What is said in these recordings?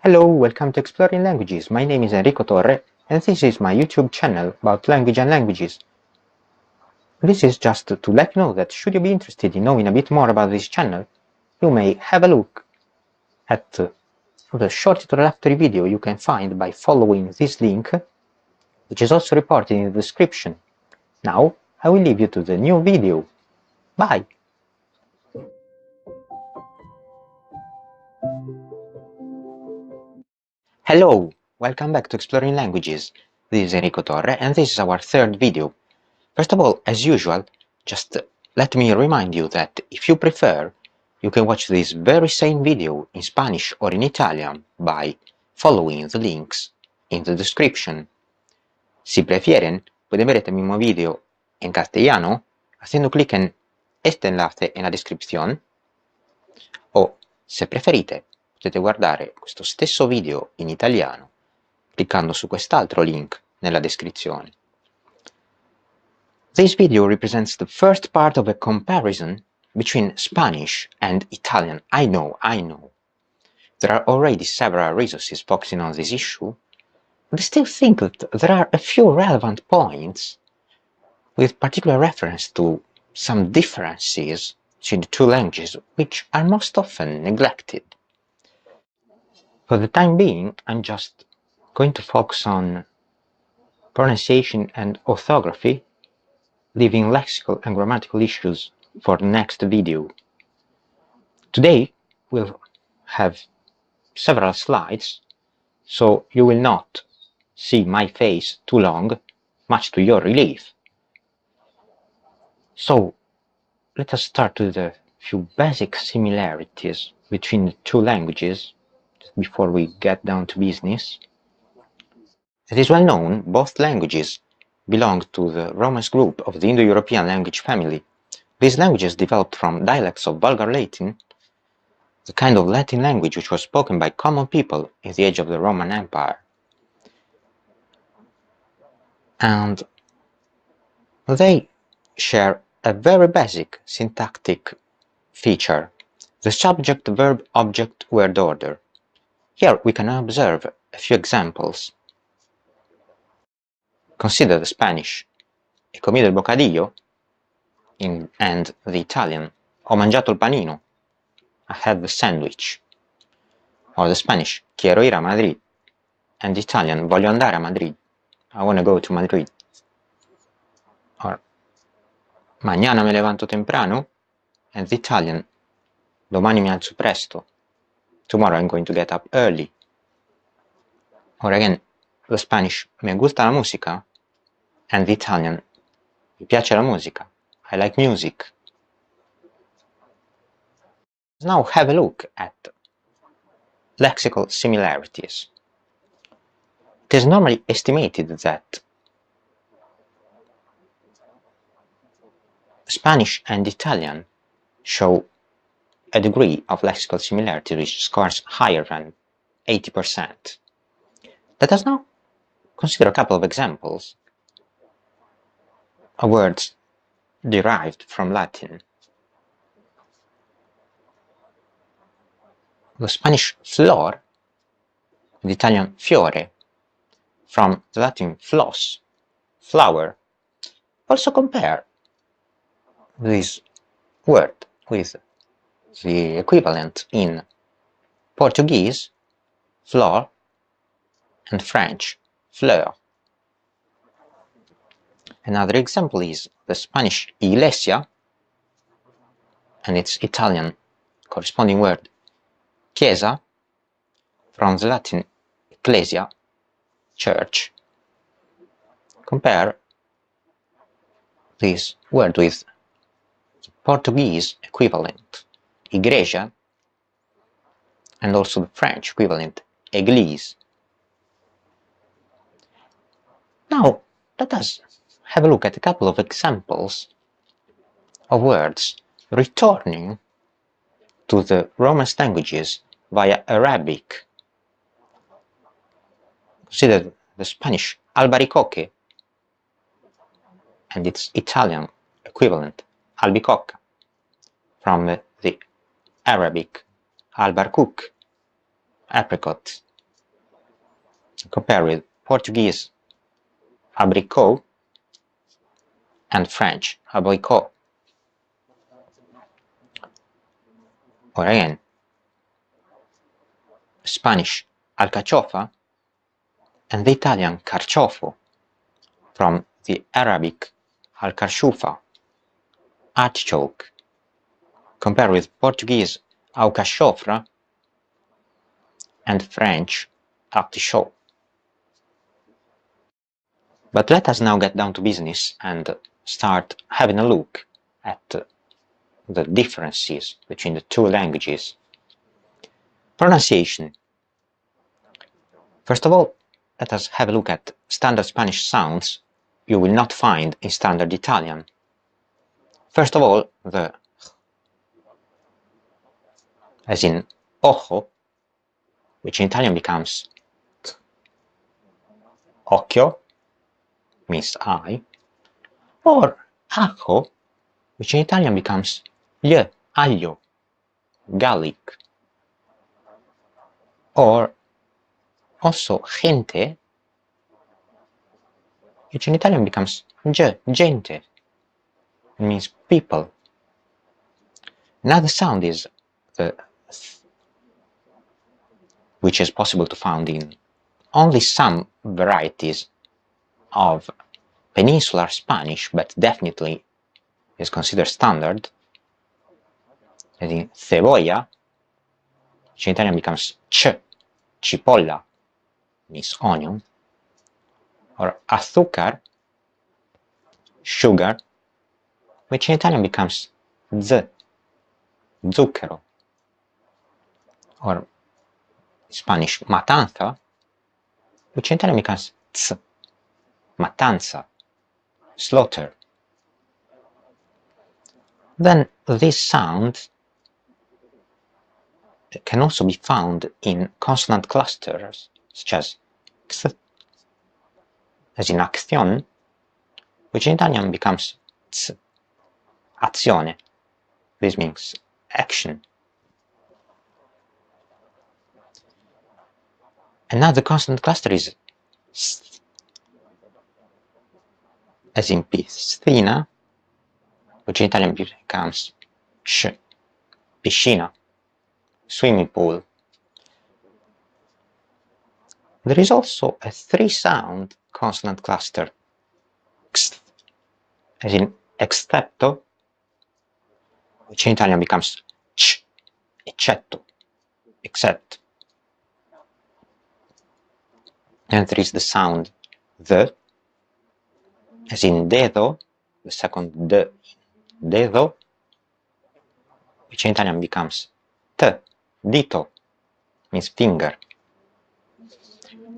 Hello, welcome to Exploring Languages. My name is Enrico Torre, and this is my YouTube channel about language and languages. This is just to let you know that should you be interested in knowing a bit more about this channel, you may have a look at the short introductory video you can find by following this link, which is also reported in the description. Now, I will leave you to the new video. Bye! Hello, welcome back to Exploring Languages. This is Enrico Torre, and this is our third video. First of all, as usual, just let me remind you that if you prefer, you can watch this very same video in Spanish or in Italian by following the links in the description. Si prefieren, pueden ver este mismo video en castellano haciendo clic en este enlace en la descrizione, o, se preferite, potete guardare questo stesso video in italiano cliccando su quest'altro link nella descrizione. This video represents the first part of a comparison between Spanish and Italian. I know. There are already several resources focusing on this issue, but I still think that there are a few relevant points with particular reference to some differences between the two languages which are most often neglected. For the time being, I'm just going to focus on pronunciation and orthography, leaving lexical and grammatical issues for the next video. Today we'll have several slides, so you will not see my face too long, much to your relief. So let us start with a few basic similarities between the two languages before we get down to business. It is well known both languages belong to the Romance group of the Indo-European language family. These languages developed from dialects of Vulgar Latin, the kind of Latin language which was spoken by common people in the age of the Roman Empire. And they share a very basic syntactic feature, the subject-verb-object-word order. Here we can observe a few examples. Consider the Spanish, he comido el bocadillo, and the Italian, ho mangiato il panino, I had the sandwich. Or the Spanish, quiero ir a Madrid, and the Italian, voglio andare a Madrid, I want to go to Madrid. Or mañana me levanto temprano, and the Italian, domani mi alzo presto, tomorrow I'm going to get up early. Or again, the Spanish, me gusta la música, and the Italian, mi piace la musica, I like music. Let's now have a look at lexical similarities. It is normally estimated that Spanish and Italian show a degree of lexical similarity which scores higher than 80%. Let us now consider a couple of examples of words derived from Latin. The Spanish flor, the Italian fiore, from the Latin flos, flower. Also compare this word with the equivalent in Portuguese, flor, and French, fleur. Another example is the Spanish iglesia and its Italian corresponding word chiesa, from the Latin ecclesia, church. Compare this word with the Portuguese equivalent, igreja, and also the French equivalent, église. Now, let us have a look at a couple of examples of words returning to the Romance languages via Arabic. Consider the Spanish albaricoque and its Italian equivalent, albicocca, from the Arabic albarcook, apricot, Compare with Portuguese abricot and French abricot. Or again, Spanish alcachofa and the Italian carciofo, from the Arabic alcachufa, artichoke. Compare with Portuguese alcachofra and French artichaut. But let us now get down to business and start having a look at the differences between the two languages. Pronunciation. First of all, let us have a look at standard Spanish sounds you will not find in standard Italian. First of all, the as in ojo, which in Italian becomes k. Occhio means eye, or ajo, which in Italian becomes gli, aglio, garlic, or also gente, which in Italian becomes gente, it means people. Another sound is the th, which is possible to find in only some varieties of peninsular Spanish, but definitely is considered standard, as in cebolla, which in Italian becomes cipolla, means onion, or azúcar, sugar, which in Italian becomes zucchero, or Spanish matanza, which in Italian becomes matanza, slaughter. Then this sound can also be found in consonant clusters, such as x, as in acción, which in Italian becomes ts, azione. This means action. Another consonant cluster is st, as in piscina, which in Italian becomes sh, piscina, swimming pool. There is also a three-sound consonant cluster, x, as in excepto, which in Italian becomes ch, eccetto, except. And there is the sound the, as in dedo, the second d, dedo, which in Italian becomes t, dito, means finger.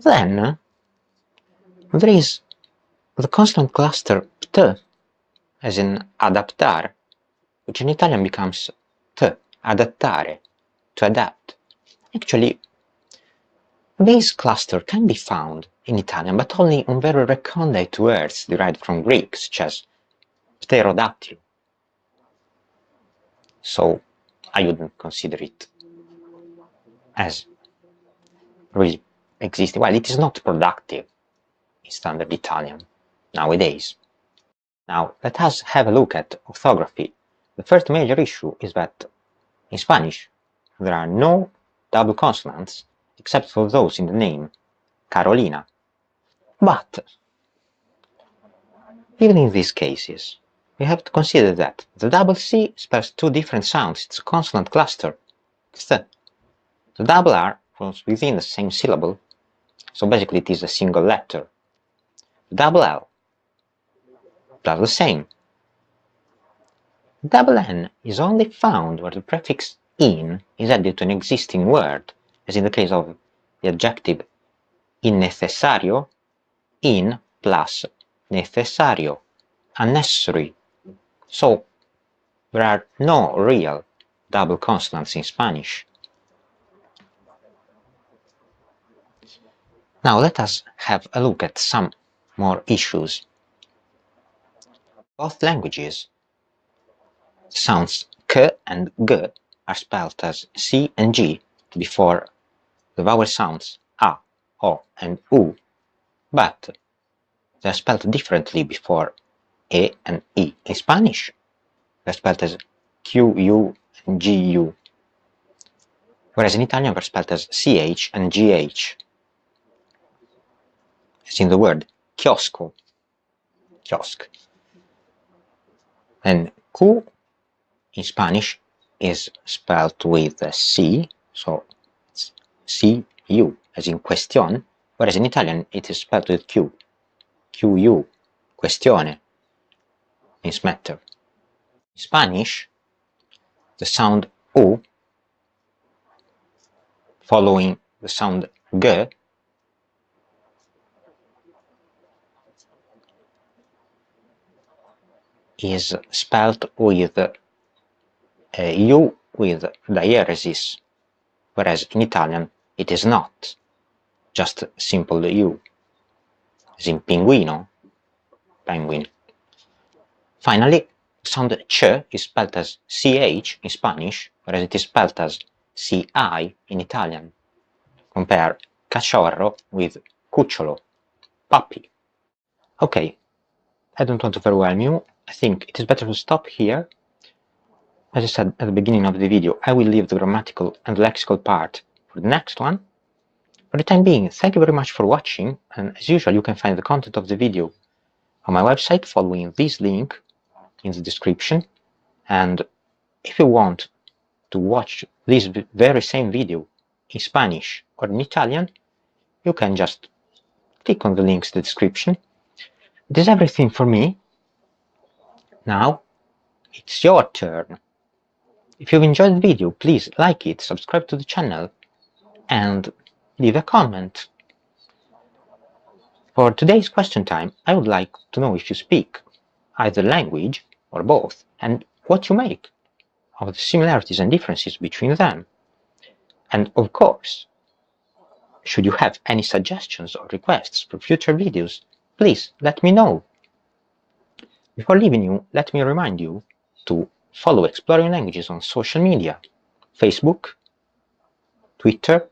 Then there is the consonant cluster pt, as in adaptar, which in Italian becomes t, adattare, to adapt. Actually, this cluster can be found in Italian, but only on very recondite words derived from Greek, such as pterodactyl. So I wouldn't consider it as really existing. Well, it is not productive in standard Italian nowadays. Now, let us have a look at orthography. The first major issue is that in Spanish there are no double consonants except for those in the name Carolina. But even in these cases, we have to consider that the double C spells two different sounds. It's a consonant cluster. The double R falls within the same syllable, so basically it is a single letter. The double L does the same. Double N is only found where the prefix in is added to an existing word, as in the case of the adjective innecesario, in plus necesario, unnecessary. So there are no real double consonants in Spanish. Now let us have a look at some more issues. Both languages, sounds k and g are spelled as c and g before the vowel sounds a. O and U, but they're spelled differently before E and I. In Spanish, they're spelled as QU and GU, whereas in Italian they're spelled as CH and GH, as in the word chiosco, kiosk. And Q in Spanish is spelled with a C, so it's CU, as in question, whereas in Italian it is spelled with Q, QU, questione, means matter. In Spanish, the sound U following the sound G is spelled with a U with diaeresis, whereas in Italian it is not, just simple U, as in pinguino, penguin. Finally, the sound ch is spelled as ch in Spanish, whereas it is spelled as ci in Italian. Compare cachorro with cucciolo, puppy. Okay, I don't want to overwhelm you. I think it is better to stop here. As I said at the beginning of the video, I will leave the grammatical and lexical part for the next one. For the time being, thank you very much for watching, and as usual you can find the content of the video on my website following this link in the description, and if you want to watch this very same video in Spanish or in Italian, you can just click on the links in the description. It is everything for me. Now it's your turn. If you've enjoyed the video, please like it, subscribe to the channel, and leave a comment. For today's question time, I would like to know if you speak either language or both, and what you make of the similarities and differences between them. And of course, should you have any suggestions or requests for future videos, please let me know. Before leaving you, let me remind you to follow Exploring Languages on social media: Facebook, Twitter,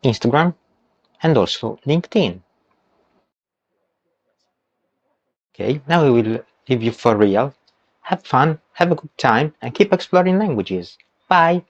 Instagram, and also LinkedIn. Okay, now we will leave you for real. Have fun, have a good time, and keep exploring languages. Bye!